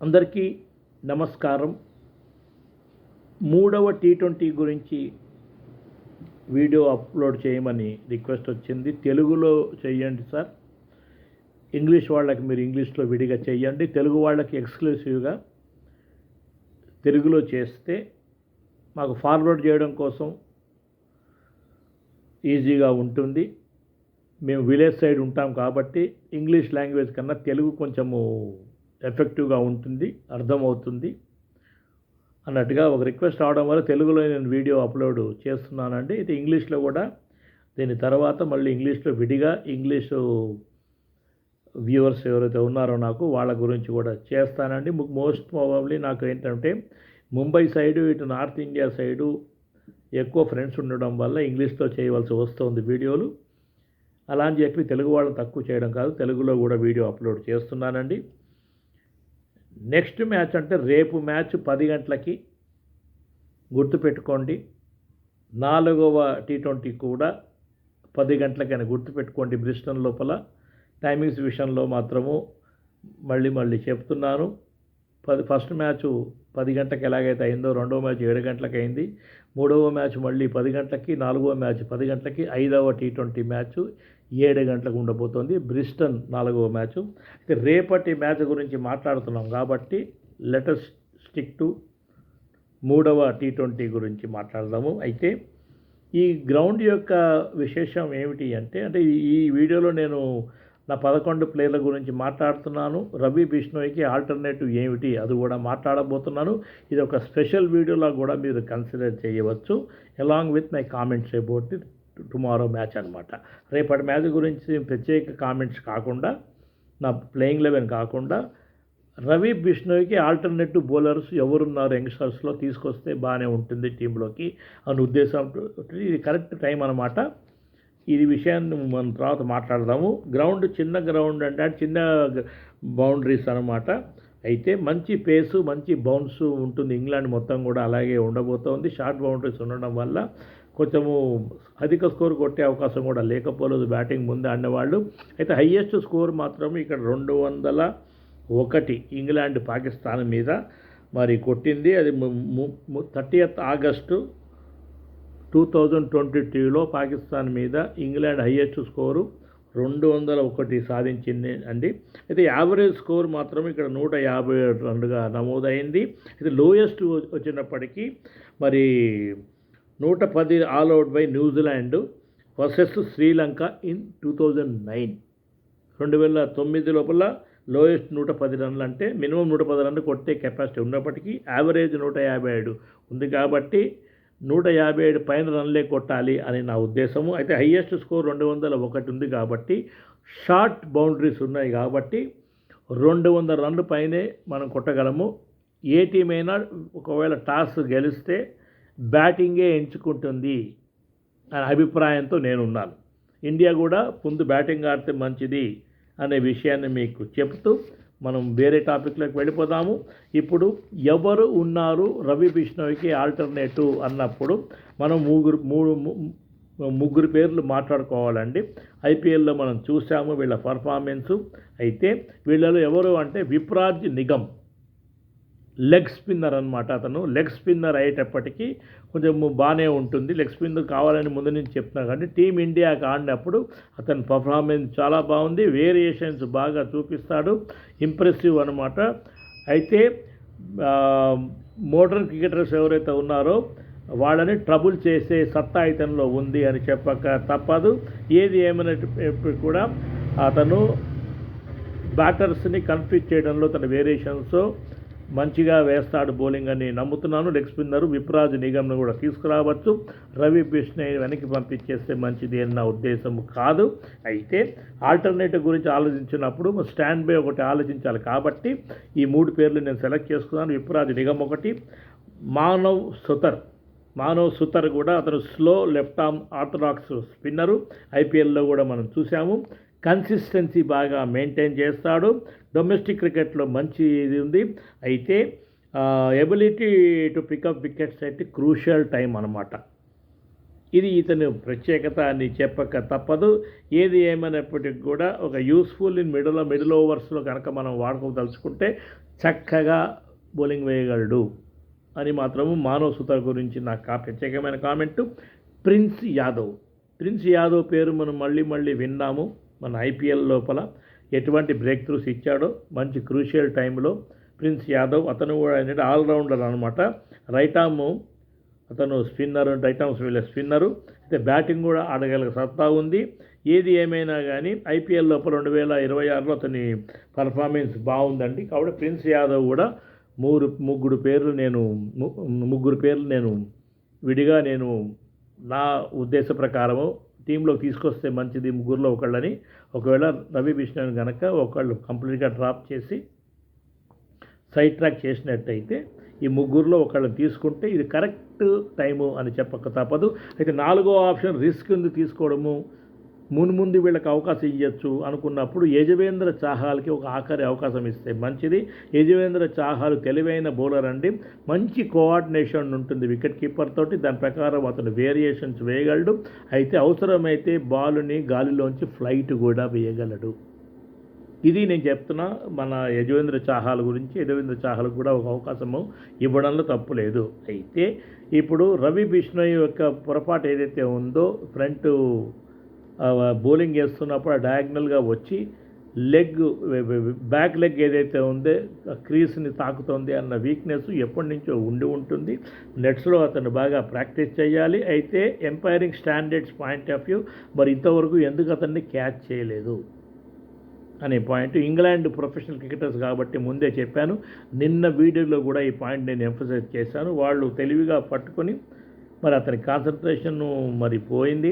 అందరికీ నమస్కారం. మూడవ టీ20 గురించి వీడియో అప్లోడ్ చేయమని రిక్వెస్ట్ వచ్చింది. తెలుగులో చేయండి సార్, ఇంగ్లీష్ వాళ్ళకి మీరు ఇంగ్లీష్లో విడిగా చేయండి, తెలుగు వాళ్ళకి ఎక్స్క్లూసివ్గా తెలుగులో చేస్తే మాకు ఫార్వర్డ్ చేయడం కోసం ఈజీగా ఉంటుంది. మేము విలేజ్ సైడ్ ఉంటాం కాబట్టి ఇంగ్లీష్ లాంగ్వేజ్ కన్నా తెలుగు కొంచెము ఎఫెక్టివ్గా ఉంటుంది, అర్థమవుతుంది అన్నట్టుగా ఒక రిక్వెస్ట్ అవడం వల్ల తెలుగులో నేను వీడియో అప్లోడ్ చేస్తున్నానండి. ఇది ఇంగ్లీష్లో కూడా దీని తర్వాత మళ్ళీ ఇంగ్లీష్లో విడిగా ఇంగ్లీషు వ్యూవర్స్ ఎవరైతే ఉన్నారో నాకు వాళ్ళ గురించి కూడా చేస్తానండి. మోస్ట్ ప్రాబబ్లీ నాకు ఏంటంటే ముంబై సైడు, ఇటు నార్త్ ఇండియా సైడు ఎక్కువ ఫ్రెండ్స్ ఉండడం వల్ల ఇంగ్లీష్లో చేయవలసి వస్తుంది వీడియోలు. అలా అని చెప్పి తెలుగు వాళ్ళని తక్కువ చేయడం కాదు, తెలుగులో కూడా వీడియో అప్లోడ్ చేస్తున్నానండి. నెక్స్ట్ మ్యాచ్ అంటే రేపు మ్యాచ్ 10 గంటలకి గుర్తుపెట్టుకోండి. 4వ టీ20 కూడా 10 గంటలకి అని గుర్తుపెట్టుకోండి. బ్రిస్టన్ లోపల టైమింగ్స్ విషయంలో మాత్రము మళ్ళీ చెప్తున్నాను. ఫస్ట్ మ్యాచ్ 10 గంటలకు ఎలాగైతే అయిందో, రెండవ మ్యాచ్ 7 గంటలకు అయింది, మూడవ మ్యాచ్ మళ్ళీ 10 గంటలకి, నాలుగవ మ్యాచ్ 10 గంటలకి, 5వ టీ20 మ్యాచ్ 7 గంటలకు ఉండబోతోంది. బ్రిస్టన్ 4వ మ్యాచ్. అయితే రేపటి మ్యాచ్ గురించి మాట్లాడుతున్నాం కాబట్టి లెటస్ స్టిక్ టు 3వ టీ20 గురించి మాట్లాడదాము. అయితే ఈ గ్రౌండ్ యొక్క విశేషం ఏమిటి అంటే ఈ వీడియోలో నేను నా 11 ప్లేయర్ల గురించి మాట్లాడుతున్నాను. రవి బిష్ణోయ్కి ఆల్టర్నేటివ్ ఏమిటి అది కూడా మాట్లాడబోతున్నాను. ఇది ఒక స్పెషల్ వీడియోలా కూడా మీరు కన్సిడర్ చేయవచ్చు, along with my comments about the tomorrow match అనమాట. రేపటి మ్యాచ్ గురించి ప్రత్యేక కామెంట్స్ కాకుండా, నా ప్లేయింగ్ 11 కాకుండా రవి బిష్ణోయ్కి ఆల్టర్నేటివ్ బౌలర్స్ ఎవరున్నారు యంగ్స్టర్స్లో తీసుకొస్తే బాగానే ఉంటుంది టీంలోకి అనే ఉద్దేశం. ఇది కరెక్ట్ టైం అనమాట. ఈ విషయాన్ని మనం తర్వాత మాట్లాడదాము. గ్రౌండ్ చిన్న గ్రౌండ్ అంటే చిన్న బౌండరీస్ అనమాట. అయితే మంచి పేసు, మంచి బౌన్స్ ఉంటుంది. ఇంగ్లాండ్ మొత్తం కూడా అలాగే ఉండబోతోంది. షార్ట్ బౌండరీస్ ఉండడం వల్ల కొంచెము అధిక స్కోర్ కొట్టే అవకాశం కూడా లేకపోలేదు బ్యాటింగ్ ముందే ఆడినవాళ్ళు. అయితే హయ్యెస్ట్ స్కోర్ మాత్రం ఇక్కడ 201 ఇంగ్లాండ్ పాకిస్తాన్ మీద మరి కొట్టింది. అది 30th ఆగస్టు 2022లో పాకిస్తాన్ మీద ఇంగ్లాండ్ హయ్యెస్ట్ స్కోరు 201 సాధించింది అండి. అయితే యావరేజ్ స్కోర్ మాత్రం ఇక్కడ 157 రన్లుగా నమోదైంది. అయితే లోయెస్ట్ వచ్చినప్పటికీ మరి 110 all out by New Zealand versus Sri Lanka in 2009. 2009 లోపల లోయెస్ట్ 110 రన్లు అంటే మినిమం 110 రన్లు కొట్టే కెపాసిటీ ఉన్నప్పటికీ యావరేజ్ 157 ఉంది కాబట్టి 157 పైన రన్లే కొట్టాలి అని నా ఉద్దేశము. అయితే హయ్యెస్ట్ స్కోర్ 201 ఉంది కాబట్టి షార్ట్ బౌండరీస్ ఉన్నాయి కాబట్టి 200 రన్లు పైనే మనం కొట్టగలము. ఏ టీం అయినా ఒకవేళ టాస్ గెలిస్తే బ్యాటింగే ఎంచుకుంటుంది అనే అభిప్రాయంతో నేనున్నాను. ఇండియా కూడా ముందు బ్యాటింగ్ ఆడితే మంచిది అనే విషయాన్ని మీకు చెప్తూ మనం వేరే టాపిక్లోకి వెళ్ళిపోదాము. ఇప్పుడు ఎవరు ఉన్నారు రవి బిష్ణోయ్కి ఆల్టర్నేటివ్ అన్నప్పుడు మనం ముగ్గురు పేర్లు మాట్లాడుకోవాలండి. ఐపీఎల్లో మనం చూసాము వీళ్ళ పర్ఫార్మెన్సు. అయితే వీళ్ళలో ఎవరు అంటే విప్రాజ్ నిగమ్ లెగ్ స్పిన్నర్ అనమాట. అతను లెగ్ స్పిన్నర్ అయ్యేటప్పటికీ కొంచెం బాగానే ఉంటుంది. లెగ్ స్పిన్నర్ కావాలని ముందు నుంచి చెప్తున్నా కానీ టీమిండియాకి ఆడినప్పుడు అతని పర్ఫార్మెన్స్ చాలా బాగుంది. వేరియేషన్స్ బాగా చూపిస్తాడు, ఇంప్రెసివ్ అనమాట. అయితే మోడర్న్ క్రికెటర్స్ ఎవరైతే ఉన్నారో వాళ్ళని ట్రబుల్ చేసే సత్తా ఇతనిలో ఉంది అని చెప్పక తప్పదు. ఏది ఏమైనప్పుడు కూడా అతను బ్యాటర్స్ని కన్ఫ్యూజ్ చేయడంలో తన వేరియేషన్స్ మంచిగా వేస్తాడు బౌలింగ్ అని నమ్ముతున్నాను. లెగ్ స్పిన్నర్ విప్రాజ్ నిగమ్ను కూడా తీసుకురావచ్చు. రవి బిష్ణోయ్ వెనక్కి పంపించేస్తే మంచిది అని నా ఉద్దేశం కాదు. అయితే ఆల్టర్నేటివ్ గురించి ఆలోచించినప్పుడు స్టాండ్ బై ఒకటి ఆలోచించాలి కాబట్టి ఈ 3 పేర్లు నేను సెలెక్ట్ చేసుకున్నాను. విప్రాజ్ నిగమ్ ఒకటి, మానవ్ సుతర్ కూడా అతను slow left arm orthodox spinner. ఐపీఎల్లో కూడా మనం చూసాము. కన్సిస్టెన్సీ బాగా మెయింటైన్ చేస్తాడు. డొమెస్టిక్ క్రికెట్లో మంచి ఇది ఉంది. అయితే ఎబిలిటీ టు పికప్ వికెట్స్ అయితే క్రూషియల్ టైం అనమాట. ఇది ఇతని ప్రత్యేకత అని చెప్పక తప్పదు. ఏది ఏమైనప్పటికీ కూడా ఒక యూస్ఫుల్ ఇన్ మిడిల్ ఓవర్స్లో కనుక మనం వాడుకోదలుచుకుంటే చక్కగా బౌలింగ్ వేయగలడు అని మాత్రము మానవ్ సుతార్ గురించి నాకు ప్రత్యేకమైన కామెంటు. ప్రిన్స్ యాదవ్ పేరు మనం మళ్ళీ విన్నాము. మన ఐపీఎల్ లోపల ఎటువంటి బ్రేక్ త్రూస్ ఇచ్చాడో మంచి క్రూషియల్ టైంలో ప్రిన్స్ యాదవ్. అతను కూడా ఏంటంటే ఆల్రౌండర్ అనమాట. రైట్ ఆర్మ్ అతను రైట్ ఆర్మ్ స్పిన్నరు. అయితే బ్యాటింగ్ కూడా ఆడగల సత్తా ఉంది. ఏది ఏమైనా కానీ ఐపీఎల్ లోపల 2026లో అతని పర్ఫార్మెన్స్ బాగుందండి. కాబట్టి ప్రిన్స్ యాదవ్ కూడా ముగ్గురు పేర్లు నేను విడిగా నా ఉద్దేశ ప్రకారము టీంలోకి తీసుకొస్తే మంచిది ముగ్గురులో ఒకళ్ళని. ఒకవేళ రవి బిష్ణోయ్ కనుక ఒకళ్ళు కంప్లీట్గా డ్రాప్ చేసి సైడ్ ట్రాక్ చేసినట్టయితే ఈ ముగ్గురులో ఒకళ్ళని తీసుకుంటే ఇది కరెక్ట్ టైము అని చెప్పక తప్పదు. అయితే 4వ ఆప్షన్ రిస్క్ ఉంది తీసుకోవడము, ముందు వీళ్ళకి అవకాశం ఇవ్వచ్చు అనుకున్నప్పుడు యజువేంద్ర చాహల్కి ఒక ఆఖరి అవకాశం ఇస్తే మంచిది. యజువేంద్ర చాహల్ తెలివైన బౌలర్ అండి. మంచి కోఆర్డినేషన్ ఉంటుంది వికెట్ కీపర్ తోటి. దాని ప్రకారం అతను వేరియేషన్స్ వేయగలడు. అయితే అవసరమైతే బాలుని గాలిలోంచి ఫ్లైట్ కూడా వేయగలడు. ఇది నేను చెప్తున్నా మన యజువేంద్ర చాహల్ గురించి. యజువేంద్ర చాహల్ కూడా ఒక అవకాశము ఇవ్వడంలో తప్పు లేదు. అయితే ఇప్పుడు రవి బిష్ణోయ్ యొక్క పొరపాటు ఏదైతే ఉందో, ఫ్రంట్ బౌలింగ్ వేస్తున్నప్పుడు డయాగ్నల్గా వచ్చి బ్యాక్ లెగ్ ఏదైతే ఉందో క్రీస్ని తాకుతుంది అన్న వీక్నెస్ ఎప్పటి నుంచో ఉంటుంది. నెట్స్లో అతను బాగా ప్రాక్టీస్ చేయాలి. అయితే umpiring standards point of view మరి ఇంతవరకు ఎందుకు అతన్ని క్యాచ్ చేయలేదు అనే పాయింట్. ఇంగ్లాండ్ ప్రొఫెషనల్ క్రికెటర్స్ కాబట్టి ముందే చెప్పాను. నిన్న వీడియోలో కూడా ఈ పాయింట్ నేను ఎంఫసైజ్ చేశాను. వాళ్ళు తెలివిగా పట్టుకొని మరి అతని కాన్సన్ట్రేషన్ మరి పోయింది.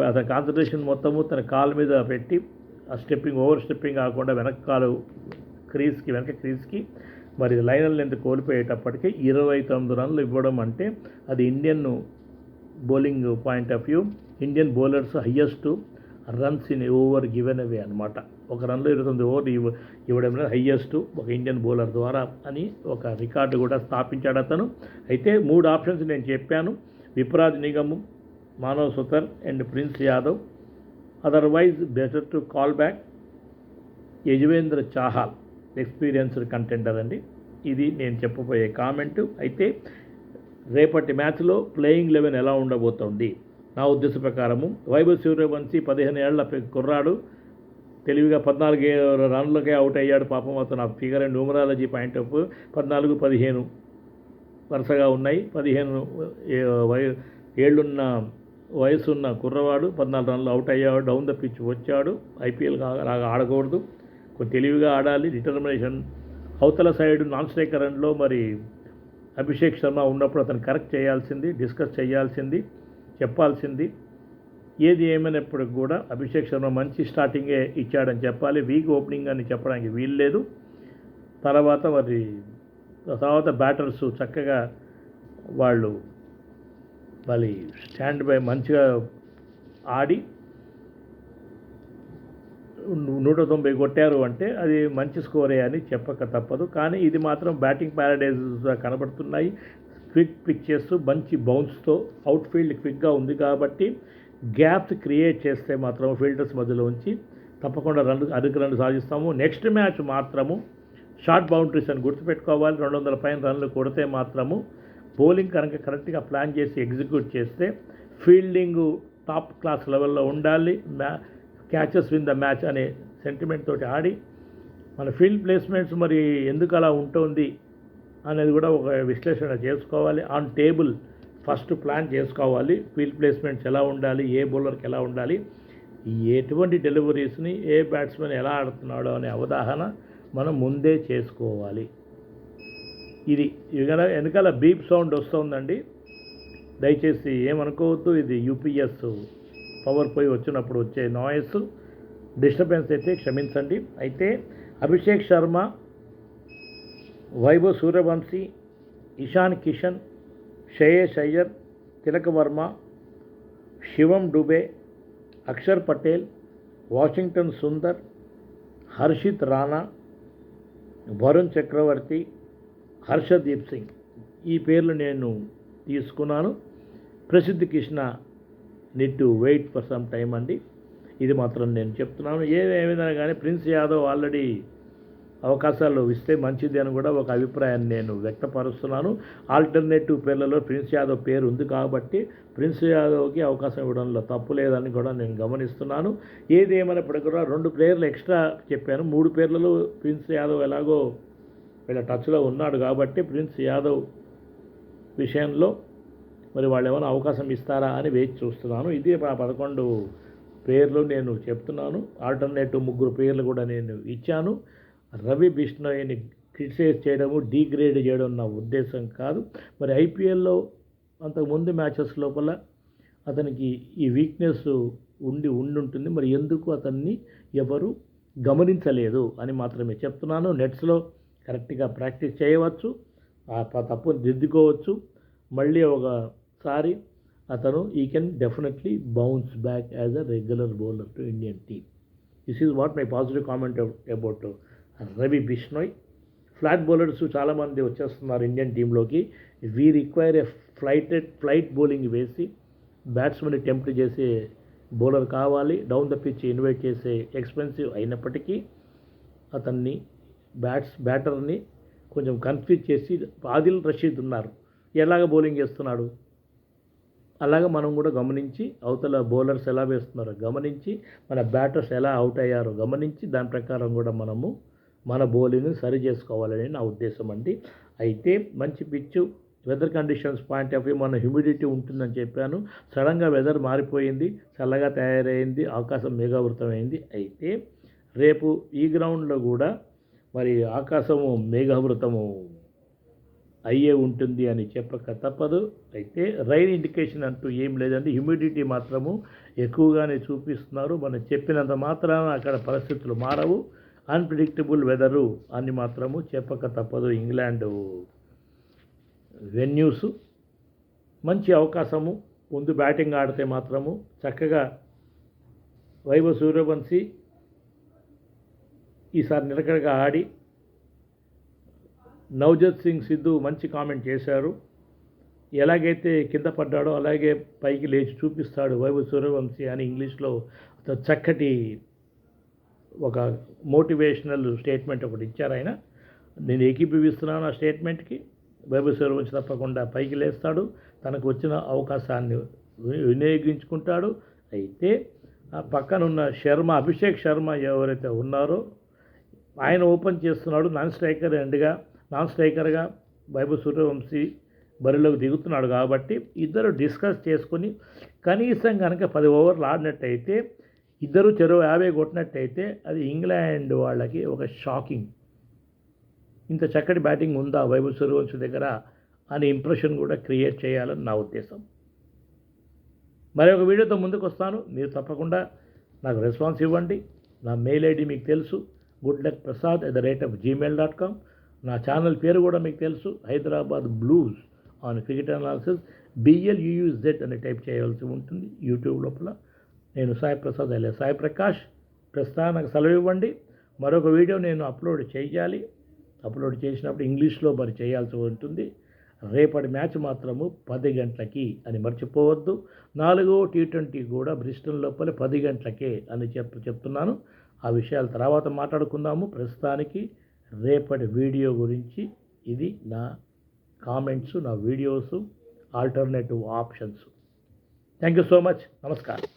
అతని కాన్సన్ట్రేషన్ మొత్తము తన కాలు మీద పెట్టి ఆ ఓవర్ స్టెప్పింగ్ కాకుండా వెనక క్రీస్కి మరి లైనల్ లెంత్ కోల్పోయేటప్పటికీ 29 రన్లు ఇవ్వడం అంటే అది Indian bowling point of view, Indian bowlers highest runs in over given అవే అనమాట. ఒక రన్లో 29 ఓవర్ ఇవ్వడం హయ్యెస్ట్ ఒక ఇండియన్ బౌలర్ ద్వారా అని ఒక రికార్డు కూడా స్థాపించాడు అతను. అయితే 3 ఆప్షన్స్ నేను చెప్పాను: Vipraj Nigam, Manav Sutar and prince Yadav. Otherwise better to call back Yuzvendra Chahal, experienced contender అండి. ఇది నేను చెప్పబోయే కామెంటు. అయితే రేపటి మ్యాచ్లో ప్లేయింగ్ 11 ఎలా ఉండబోతోంది నా ఉద్దేశ ప్రకారము, వైభవ్ సూర్యవంశీ 15 ఏళ్ల కుర్రాడు, తెలివిగా 14 రన్లకే అవుట్ అయ్యాడు. పాపం అతను ఆ figure and numerology point of 14-15 వరుసగా ఉన్నాయి. 15 ఏళ్ళున్న వయసున్న కుర్రవాడు 14 రన్లు అవుట్ అయ్యాడు. డౌన్ ద పిచ్ వచ్చాడు. ఐపీఎల్ లాగా ఆడకూడదు, కొంచెం తెలివిగా ఆడాలి. డిటర్మినేషన్ అవతల సైడ్ నాన్ స్ట్రైకర్ రన్లో మరి అభిషేక్ శర్మ ఉన్నప్పుడు అతను కరెక్ట్ చేయాల్సింది, డిస్కస్ చేయాల్సింది, చెప్పాల్సింది. ఏది ఏమైనప్పటికి కూడా అభిషేక్ శర్మ మంచి స్టార్టింగే ఇచ్చాడని చెప్పాలి. వీక్ ఓపెనింగ్ అని చెప్పడానికి వీల్లేదు. తర్వాత బ్యాటర్స్ చక్కగా వాళ్ళు స్టాండ్ బై మంచిగా ఆడి 190 కొట్టారు అంటే అది మంచి స్కోరే అని చెప్పక తప్పదు. కానీ ఇది మాత్రం బ్యాటింగ్ ప్యారడైజ్గా కనబడుతున్నాయి. క్విక్ పిచ్చెస్, మంచి బౌన్స్తో అవుట్ఫీల్డ్ క్విక్గా ఉంది కాబట్టి గ్యాప్స్ క్రియేట్ చేస్తే మాత్రం ఫీల్డర్స్ మధ్యలో ఉంచి తప్పకుండా అధిక రన్లు సాధిస్తాము. నెక్స్ట్ మ్యాచ్ మాత్రము షార్ట్ బౌండరీస్ అని గుర్తుపెట్టుకోవాలి. 200 పైన రన్లు కొడితే మాత్రము బౌలింగ్ కనుక కరెక్ట్గా ప్లాన్ చేసి ఎగ్జిక్యూట్ చేస్తే ఫీల్డింగు టాప్ క్లాస్ లెవెల్లో ఉండాలి. క్యాచెస్ విన్ ద మ్యాచ్ అనే సెంటిమెంట్ తోటి ఆడి మన ఫీల్డ్ ప్లేస్మెంట్స్ మరి ఎందుకు అలా ఉంటుంది అనేది కూడా ఒక విశ్లేషణ చేసుకోవాలి. ఆన్ టేబుల్ ఫస్ట్ ప్లాన్ చేసుకోవాలి. ఫీల్డ్ ప్లేస్మెంట్స్ ఎలా ఉండాలి, ఏ బౌలర్కి ఎలా ఉండాలి, ఎటువంటి డెలివరీస్ని ఏ బ్యాట్స్మెన్ ఎలా ఆడుతున్నాడో అనే అవగాహన మనం ముందే చేసుకోవాలి. ఇది వెనకాల బీప్ సౌండ్ వస్తుందండి, దయచేసి ఏమనుకోవద్దు. ఇది యూపీఎస్ పవర్ పోయి వచ్చినప్పుడు వచ్చే నాయిస్ డిస్టర్బెన్స్ అయితే క్షమించండి. అయితే అభిషేక్ శర్మ, వైభవ్ సూర్యవంశీ, ఇషాన్ కిషన్, శ్రేయస్ అయ్యర్, తిలక్ వర్మ, శివం డుబే, అక్షర్ పటేల్, వాషింగ్టన్ సుందర్, హర్షిత్ రాణా, వరుణ్ చక్రవర్తి, హర్షదీప్ సింగ్, ఈ పేర్లు నేను తీసుకున్నాను. Prasidh Krishna need to wait for some time అండి. ఇది మాత్రం నేను చెప్తున్నాను. ఏదైనా కానీ ప్రిన్స్ యాదవ్ ఆల్రెడీ అవకాశాలు ఇస్తే మంచిది అని కూడా ఒక అభిప్రాయాన్ని నేను వ్యక్తపరుస్తున్నాను. ఆల్టర్నేటివ్ పేర్లలో ప్రిన్స్ యాదవ్ పేరు ఉంది కాబట్టి ప్రిన్స్ యాదవ్కి అవకాశం ఇవ్వడంలో తప్పు లేదని కూడా నేను గమనిస్తున్నాను. ఏది ఏమైనప్పటికీ కూడా 2 ప్లేయర్లు ఎక్స్ట్రా చెప్పాను. 3 పేర్లలో ప్రిన్స్ యాదవ్ ఎలాగో వీళ్ళ టచ్లో ఉన్నాడు కాబట్టి ప్రిన్స్ యాదవ్ విషయంలో మరి వాళ్ళు ఏమైనా అవకాశం ఇస్తారా అని వేచి చూస్తున్నాను. ఇది 11 పేర్లు నేను చెప్తున్నాను. ఆల్టర్నేటివ్ 3 పేర్లు కూడా నేను ఇచ్చాను. రవి బిష్ణోయ్ని క్రిటిసైజ్ చేయడము, డీగ్రేడ్ చేయడం నా ఉద్దేశం కాదు. మరి ఐపీఎల్లో అంతకుముందు మ్యాచెస్ లోపల అతనికి ఈ వీక్నెస్ ఉండుంటుంది. మరి ఎందుకు అతన్ని ఎవరు గమనించలేదు అని మాత్రమే చెప్తున్నాను. నెట్స్లో కరెక్ట్గా ప్రాక్టీస్ చేయవచ్చు, ఆ తప్పును దిద్దుకోవచ్చు. మళ్ళీ ఒకసారి అతను ఈ can definitely bounce back as a regular bowler to Indian team. This is what my positive comment about Ravi Bishnoi. Flat bowlers చాలామంది వచ్చేస్తున్నారు ఇండియన్ టీంలోకి. We require a flight bowling వేసి బ్యాట్స్మెన్ టెంప్ట్ చేసే బౌలర్ కావాలి. డౌన్ ద పిచ్ ఇన్వైట్ చేసే expensive అయినప్పటికీ అతన్ని బ్యాటర్ని కొంచెం కన్ఫ్యూజ్ చేసి ఆదిల్ రషీద్ ఉన్నారు, ఎలాగ బౌలింగ్ చేస్తున్నాడు అలాగ మనం కూడా గమనించి అవతల బౌలర్స్ ఎలా వేస్తున్నారో గమనించి మన బ్యాటర్స్ ఎలా అవుట్ అయ్యారో గమనించి దాని ప్రకారం కూడా మనము మన బౌలింగ్ని సరి చేసుకోవాలని నా ఉద్దేశం అండి. అయితే మంచి pitch, weather conditions point of view మన హ్యూమిడిటీ ఉంటుందని చెప్పాను. సడన్గా వెదర్ మారిపోయింది, చల్లగా తయారైంది, ఆకాశం మేఘావృతమైంది. అయితే రేపు ఈ గ్రౌండ్లో కూడా మరి ఆకాశము మేఘావృతము అయ్యే ఉంటుంది అని చెప్పక తప్పదు. అయితే రైన్ ఇండికేషన్ అంటూ ఏం లేదండి. హ్యూమిడిటీ మాత్రము ఎక్కువగానే చూపిస్తున్నారు. మనం చెప్పినంత మాత్రాన అక్కడ పరిస్థితులు మారవు. అన్ప్రిడిక్టబుల్ వెదరు అని మాత్రము చెప్పక తప్పదు. ఇంగ్లాండ్ వెన్యూస్ మంచి అవకాశము. ముందు బ్యాటింగ్ ఆడితే మాత్రము చక్కగా వైభవ్ సూర్యవంశీ ఈసారి నిలకడగా ఆడి, నవజోత్ సింగ్ సిద్ధు మంచి కామెంట్ చేశారు. ఎలాగైతే కింద పడ్డాడో అలాగే పైకి లేచి చూపిస్తాడు వైభవ్ సూర్యవంశీ అని ఇంగ్లీష్లో చక్కటి ఒక మోటివేషనల్ స్టేట్మెంట్ ఒకటి ఇచ్చారు ఆయన. నేను ఏకీభవిస్తున్నాను ఆ స్టేట్మెంట్కి. వైభవ్ సూర్యవంశీ తప్పకుండా పైకి లేస్తాడు, తనకు వచ్చిన అవకాశాన్ని వినియోగించుకుంటాడు. అయితే ఆ పక్కనున్న అభిషేక్ శర్మ ఎవరైతే ఉన్నారో ఆయన ఓపెన్ చేస్తున్నాడు. నాన్ స్ట్రైకర్గా వైభవ్ సూర్యవంశీ బరిలోకి దిగుతున్నాడు కాబట్టి ఇద్దరు డిస్కస్ చేసుకొని కనీసం కనుక 10 ఓవర్లు ఆడినట్టయితే, ఇద్దరు చెరో 50 కొట్టినట్టయితే అది ఇంగ్లాండ్ వాళ్ళకి ఒక షాకింగ్. ఇంత చక్కటి బ్యాటింగ్ ఉందా వైభవ్ సూర్యవంశీ దగ్గర అనే ఇంప్రెషన్ కూడా క్రియేట్ చేయాలని నా ఉద్దేశం. మరొక వీడియోతో ముందుకు వస్తాను. మీరు తప్పకుండా నాకు రెస్పాన్స్ ఇవ్వండి. నా మెయిల్ ఐడి మీకు తెలుసు, goodluckprasad@gmail.com. నా ఛానల్ పేరు కూడా మీకు తెలుసు, Hyderabad blues on cricket analysis. BLUUZ అని టైప్ చేయాల్సి ఉంటుంది యూట్యూబ్ లోపల. నేను సాయి ప్రసాద్ సాయి ప్రకాష్. ప్రస్తుతానికి సెలవు ఇవ్వండి. మరొక వీడియో నేను అప్లోడ్ చేసినప్పుడు ఇంగ్లీష్లో మరి చేయాల్సి ఉంటుంది. రేపటి మ్యాచ్ మాత్రము 10 గంటలకి అని మర్చిపోవద్దు. 4వ T20 కూడా బ్రిస్టల్ లోపల 10 గంటలకే అని చెప్తున్నాను. ఆ విషయాల తర్వాత మాట్లాడుకుందాము. ప్రస్తుతానికి రేపటి వీడియో గురించి ఇది నా కామెంట్స్, నా videos, alternative options. Thank you so much. నమస్కారం.